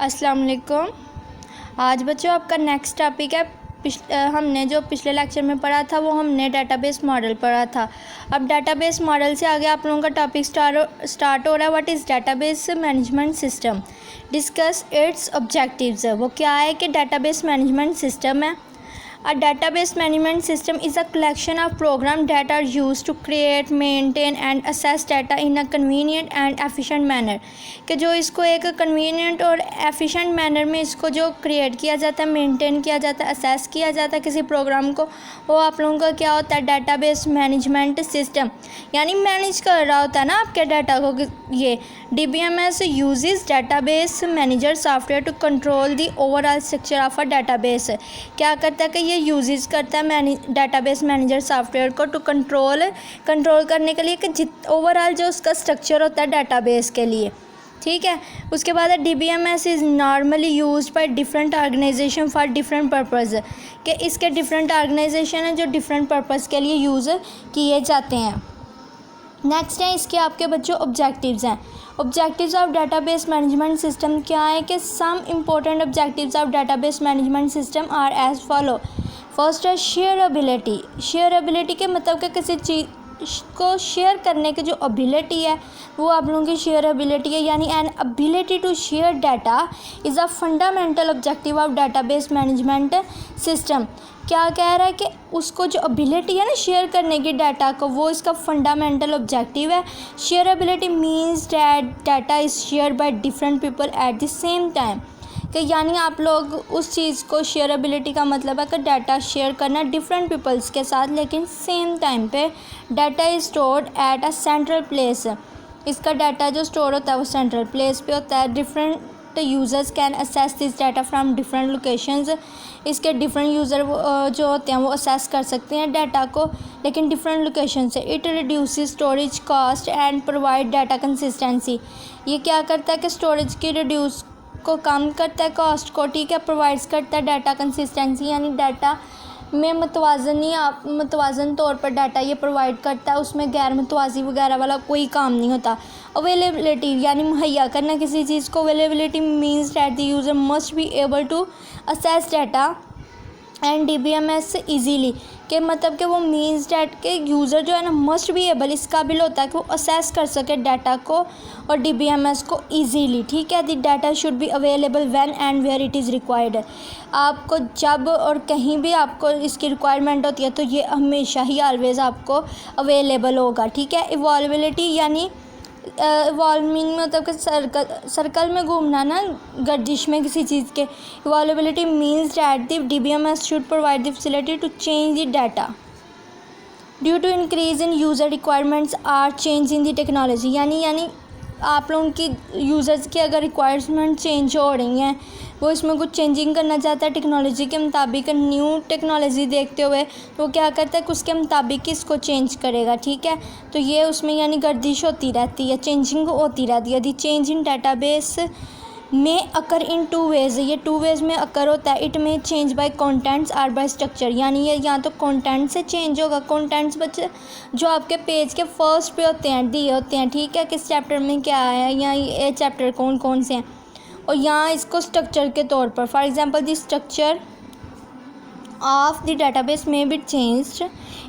अस्सलाम वालेकुम। आज बच्चों आपका नेक्स्ट टॉपिक है हमने जो पिछले लेक्चर में पढ़ा था वो हमने डेटाबेस मॉडल पढ़ा था। अब डेटाबेस मॉडल से आगे आप लोगों का टॉपिक स्टार्ट हो रहा है what is database management system. Discuss it's objectives. वो क्या है कि डेटाबेस मैनेजमेंट सिस्टम है। A database management system is a collection of programs that are used to create, maintain and access data in a convenient and efficient manner। कि जो इसको एक convenient और efficient manner में इसको जो create किया जाता है, maintain किया जाता है, access किया जाता है किसी प्रोग्राम को, वो आप लोगों का क्या होता है database management system, यानी मैनेज कर रहा होता है ना आपके डाटा को। ये DBMS uses database manager software to control the overall structure of a database। क्या करता है कि ये यूजेस करता है डाटाबेस मैनेजर सॉफ्टवेयर को टू कंट्रोल करने के लिए कि ओवरऑल जो उसका स्ट्रक्चर होता है डाटाबेस के लिए, ठीक है। उसके बाद DBMS is normally used by different organisation for different purpose, कि इसके डिफरेंट ऑर्गेनाइजेशन हैं जो डिफरेंट पर्पज़ के लिए यूज़ किए जाते हैं। नेक्स्ट है इसके आपके बच्चों ऑब्जेक्टिव्स हैं। Objectives of database management system क्या है कि some important objectives of database management system are as follow. First है शेयरबिलिटी। शेयरबिलिटी के मतलब कि किसी चीज़ को शेयर करने की जो एबिलिटी है वो आप लोगों की शेयरबिलिटी है, यानी an ability to share data is a fundamental objective of database management system. क्या कह रहा है कि उसको जो एबिलिटी है ना शेयर करने की डाटा को, वो इसका फंडामेंटल ऑब्जेक्टिव है। Shareability means that data is share by different people at the same time, कि यानी आप लोग उस चीज़ को शेयरबिलिटी का मतलब है कि डाटा शेयर करना डिफरेंट पीपल्स के साथ, लेकिन सेम टाइम पे data is stored at a central place. इसका डाटा जो स्टोर होता है वो सेंट्रल प्लेस पे होता है। Different users can assess this data from different locations. इसके डिफरेंट यूज़र जो होते हैं वो असेस कर सकते हैं डाटा को, लेकिन डिफरेंट लोकेशन से। It reduces storage cost and provide data consistency. ये क्या करता है कि स्टोरेज की रिड्यूस को कम करता है, कॉस्ट को, ठीक है, प्रोवाइड्स करता है डाटा कंसिस्टेंसी, यानी डाटा में मतवाज़न तौर पर डाटा ये प्रोवाइड करता है, उसमें गैर मतवाज़ी वगैरह वाला कोई काम नहीं होता। अवेलेबिलिटी यानी मुहैया करना किसी चीज़ को। Availability means that the user must be able to access data and DBMS easily, के मतलब कि वो मीन्स डैट के यूज़र जो है ना मस्ट बी एबल, इस काबिल होता है कि वो असेस कर सके डाटा को और DBMS को ईजीली, ठीक है। The data should be available when and where it is required. आपको जब और कहीं भी आपको इसकी रिक्वायरमेंट होती है तो ये हमेशा ही ऑलवेज़ आपको अवेलेबल होगा, ठीक है। इवॉल्बिलिटी यानी इवॉल्विंग मतलब कि सर्कल में घूमना ना, गर्दिश में किसी चीज़ के। Evolvability means that the DBMS should provide the facility to change the data due to increase in user requirements or change in the technology, यानी आप लोगों की यूज़र्स की अगर रिक्वायरमेंट चेंज हो रही हैं, वो इसमें कुछ चेंजिंग करना चाहता है टेक्नोलॉजी के मुताबिक, न्यू टेक्नोलॉजी देखते हुए, तो क्या करता है कि उसके मुताबिक इसको चेंज करेगा, ठीक है। तो ये उसमें यानी गर्दिश होती रहती है, चेंजिंग होती रहती है। द चेंज इन डाटाबेस में अकर इन टू वेज़, ये टू वेज़ में अकर होता है। इट में चेंज बाय कंटेंट्स और बाय स्ट्रक्चर, यानी ये या तो कंटेंट से चेंज होगा। कंटेंट्स बच्चे जो आपके पेज के फर्स्ट पे होते हैं, दिए होते हैं, ठीक है, किस चैप्टर में क्या है या ये चैप्टर कौन कौन से हैं, और यहाँ इसको स्ट्रक्चर के तौर पर, for example the structure of the database may be changed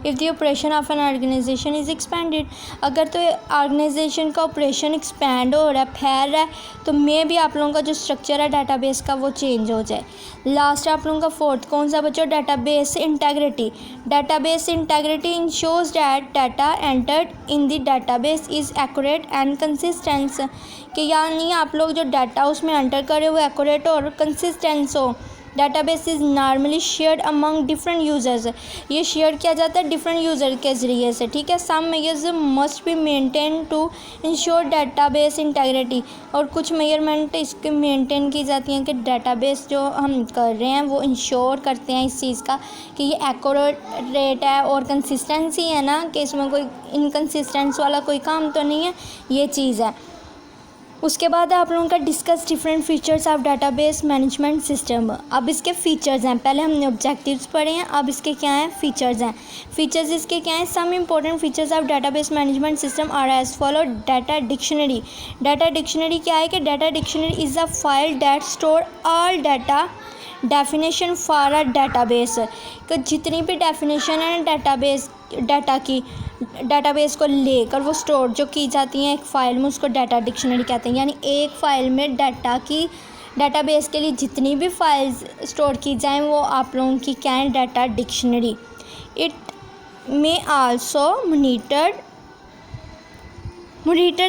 if the operation of an organisation is expanded. अगर तो ऑर्गेनाइजेशन का ऑपरेशन एक्सपैंड हो रहा है, फैल रहा है, तो मे भी आप लोगों का जो स्ट्रक्चर है डाटाबेस का वो चेंज हो जाए। लास्ट आप लोगों का फोर्थ कौन सा बच्चों, database integrity. Database integrity ensures that data entered in the database is accurate and consistence, कि यानी आप लोग जो डाटा उसमें एंटर करे वो एक्यूरेट और कंसिस्टेंस हो। Database is normally shared among different users. ये शेयर किया जाता है डिफरेंट यूज़र के ज़रिए से, ठीक है। Some measures must be maintain to ensure database integrity, और कुछ मेजरमेंट इसके मेंटेन की जाती हैं कि डाटाबेस जो हम कर रहे हैं वो इंश्योर करते हैं इस चीज़ का कि ये एक्यूरेट है और कंसिस्टेंसी है ना, कि इसमें कोई इनकन्सिस्टेंस वाला कोई काम तो नहीं है, ये चीज़ है। उसके बाद आप लोगों का discuss different features of database management system. अब इसके फीचर्स हैं, पहले हमने ऑब्जेक्टिव्स पढ़े हैं, अब इसके क्या हैं फीचर्स हैं। फीचर्स इसके क्या हैं, some important features of database management system are as follow. Data dictionary. Data dictionary क्या है कि data dictionary is a file that store all data definition for a database. कि जितनी भी डेफिनेशन है डाटाबेस डाटा की, डाटाबेस को लेकर वो स्टोर जो की जाती हैं एक फ़ाइल में, उसको डाटा डिक्शनरी कहते हैं। यानी एक फ़ाइल में डाटाबेस के लिए जितनी भी फाइल्स स्टोर की जाएं वो आप लोगों की क्या है, data dictionary. It may also monitor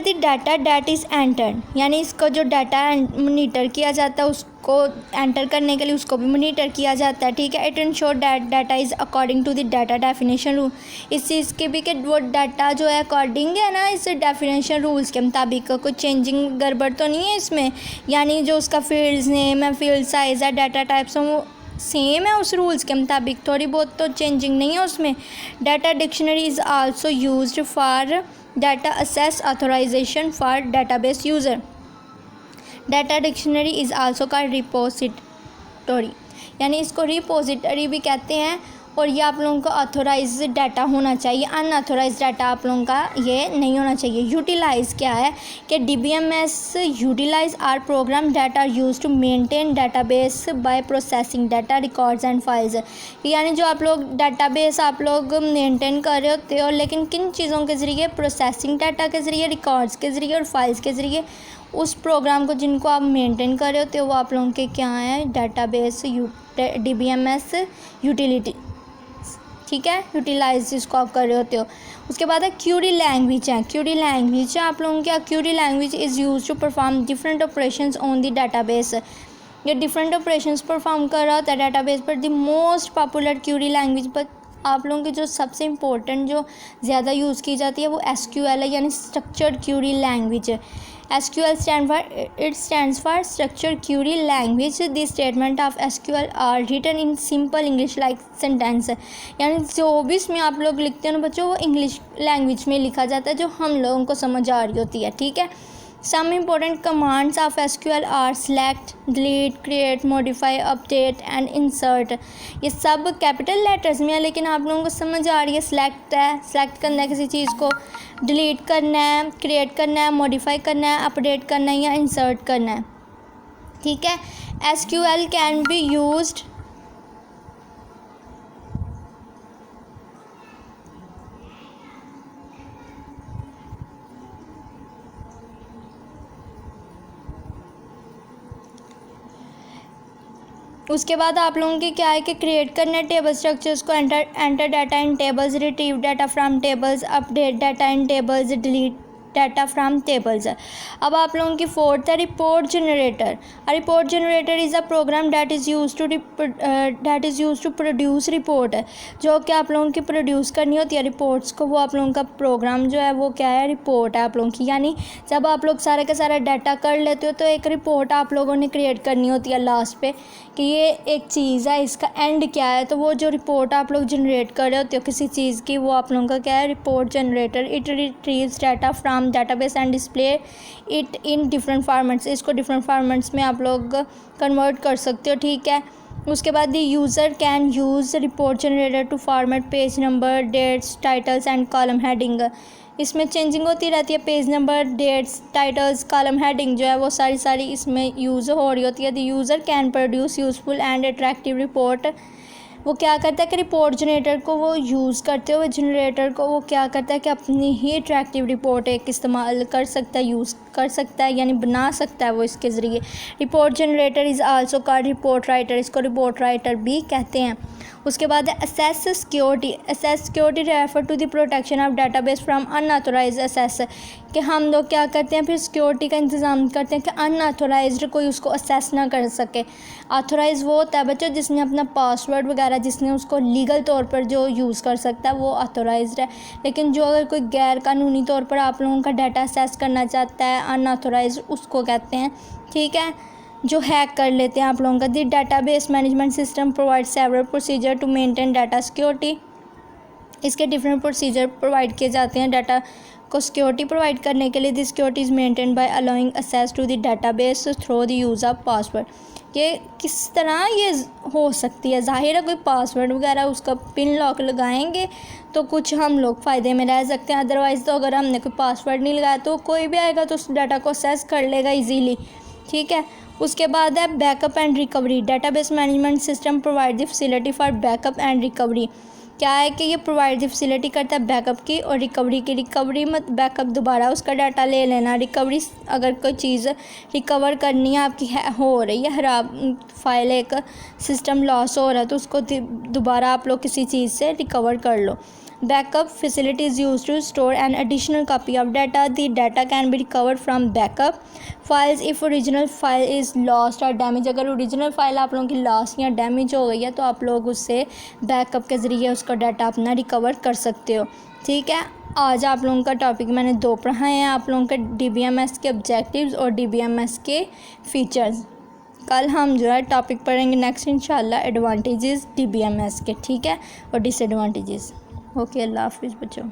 the data that is entered. यानी इसको जो डाटा मॉनिटर किया जाता है उसको एंटर करने के लिए उसको भी मॉनिटर किया जाता है, ठीक है। It ensure that data is according to the data definition rule. इस चीज़ के भी कि वो डाटा जो है अकॉर्डिंग है ना इस डेफिनेशन रूल्स के मुताबिक, कोई चेंजिंग गड़बड़ तो नहीं है इसमें। यानी जो उसका फील्ड्स नेम है, फील्ड साइज़ है, डाटा टाइप्स हैं, वो सेम है उस रूल्स के मुताबिक, थोड़ी बहुत तो चेंजिंग नहीं है उसमें। Data dictionary is also used for data access authorisation for database user. Data dictionary is also called repository. यानी इसको रिपोजिटरी भी कहते हैं। और ये आप लोगों का ऑथोराइज डाटा होना चाहिए, अनऑथोराइज डाटा आप लोगों का ये नहीं होना चाहिए। यूटिलाइज़ क्या है कि DBMS utilise are program data use to maintain database by processing data records and files. यानी जो आप लोग डाटाबेस आप लोग मेंटेन कर रहे होते हो, लेकिन किन चीज़ों के ज़रिए, प्रोसेसिंग डाटा के ज़रिए, रिकॉर्ड्स के ज़रिए और फाइल्स के ज़रिए। उस प्रोग्राम को जिनको आप मेंटेन कर रहे होते हो वो आप लोगों के क्या है, डाटाबेस DBMS यूटिलिटी, ठीक है, यूटिलाइज जिसको आप कर रहे होते हो। उसके बाद है क्यूरी लैंग्वेज है। क्यूरी लैंग्वेज आप लोगों की query language is use to perform different operations on the database. ये डिफरेंट ऑपरेशंस परफॉर्म कर रहा होता है डाटाबेस पर। The most popular query language पर आप लोगों की जो सबसे इम्पोर्टेंट जो ज़्यादा यूज़ की जाती है वो SQL है, यानी स्ट्रक्चर्ड क्यूरी लैंग्वेज है। SQL stands for Structured Query Language. The statement of SQL are written in simple English like sentence. यानी जो भी इसमें आप लोग लिखते हो ना बच्चों, वो इंग्लिश लैंग्वेज में लिखा जाता है जो हम लोगों को समझ आ रही होती है, ठीक है। Some important commands of SQL are select, delete, create, modify, update and insert. ये सब कैपिटल लेटर्स में है, लेकिन आप लोगों को समझ आ रही है। सेलेक्ट है, सेलेक्ट करना है किसी चीज़ को, डिलीट करना है, क्रिएट करना है, मॉडिफाई करना है, अपडेट करना है या इंसर्ट करना है, ठीक है। SQL कैन बी यूज्ड उसके बाद आप लोगों की क्या है कि क्रिएट करना है टेबल स्ट्रक्चर्स को, enter data in tables, retrieve data from tables, update data in tables, delete data from tables. अब आप लोगों की फोर्थ है report generator. Report generator is a program that is use to produce report. जो कि आप लोगों की प्रोड्यूस करनी होती है रिपोर्ट्स को, वो आप लोगों का प्रोग्राम जो है वो क्या है, रिपोर्ट है आप लोगों की। यानी जब आप लोग सारे का सारा डाटा कर लेते हो तो एक रिपोर्ट आप लोगों ने क्रिएट करनी होती है लास्ट पे कि ये एक चीज़ है, इसका एंड क्या है। तो वो जो रिपोर्ट आप लोग जनरेट कर रहे होते हो किसी चीज़ की, वो आप लोगों का क्या है, report generator. It retrieves data from database and display it in different formats. इसको डिफरेंट फॉर्मेट्स में आप लोग कन्वर्ट कर सकते हो, ठीक है। उसके बाद the user can use report generator to format page number, dates, titles and column heading. इसमें चेंजिंग होती रहती है, page number, dates, titles, column heading जो है वो सारी इसमें यूज़ हो रही होती है। The user can produce useful and attractive report. वो क्या करता है कि रिपोर्ट जनरेटर को वो यूज़ करते हुए जनरेटर को वो क्या करता है कि अपनी ही अट्रैक्टिव रिपोर्ट एक इस्तेमाल कर सकता है, यूज़ कर सकता है, यानी बना सकता है वो इसके ज़रिए। Report generator is also called report writer. इसको रिपोर्ट राइटर भी कहते हैं। उसके बाद है access security. Access security refer to the protection of database from unauthorised access. कि हम लोग क्या करते हैं फिर सिक्योरिटी का इंतज़ाम करते हैं कि अनऑथोराइज्ड कोई उसको असेस ना कर सके। ऑथोराइज वो होता है बच्चों जिसने अपना पासवर्ड वगैरह जिसने उसको लीगल तौर पर जो यूज़ कर सकता है वो ऑथोराइज्ड है। लेकिन जो अगर कोई गैर कानूनी तौर पर आप लोगों का डाटा असेस करना चाहता है अनऑथोराइज्ड, उसको कहते हैं, ठीक है, जो हैक कर लेते हैं आप लोगों का। The database management system provide several procedure to maintain data security. इसके डिफरेंट प्रोसीजर प्रोवाइड किए जाते हैं डाटा को सिक्योरिटी प्रोवाइड करने के लिए। This security is maintain by allowing access to the database through the use of password. ये किस तरह ये हो सकती है, ज़ाहिर है कोई पासवर्ड वगैरह उसका पिन लॉक लगाएंगे तो कुछ हम लोग फ़ायदे में रह सकते हैं, अदरवाइज़ तो अगर हमने कोई पासवर्ड नहीं लगाया तो कोई भी आएगा तो उस डाटा को एक्सेस कर लेगा इजीली, ठीक है। उसके बाद है backup and recovery. Database management system provide the facility for backup and recovery. क्या है कि ये प्रोवाइड द फैसिलिटी करता है बैकअप की और रिकवरी की। रिकवरी मत बैकअप दोबारा उसका डाटा ले लेना, रिकवरी अगर कोई चीज़ रिकवर करनी है आपकी हो रही है ख़राब फाइल, एक सिस्टम लॉस हो रहा है तो उसको दोबारा आप लोग किसी चीज़ से रिकवर कर लो। Backup facility is used to store an additional copy of data. The data can be recovered from backup files if original file is lost or damaged. अगर ओरिजिनल फाइल आप लोगों की लॉस या डैमेज हो गई है तो आप लोग उससे बैकअप के ज़रिए उसका डाटा अपना रिकवर कर सकते हो, ठीक है। आज आप लोगों का टॉपिक मैंने 2 पढ़ाए हैं, आप लोगों के DBMS के ऑब्जेक्टिव्स और DBMS के फीचर्स। कल हम जो है टॉपिक पढ़ेंगे नेक्स्ट इंशाल्लाह एडवांटेजेस DBMS के, ठीक है, और डिसएडवांटेजेस। ओके, अल्लाह हाफिज़ बच्चों।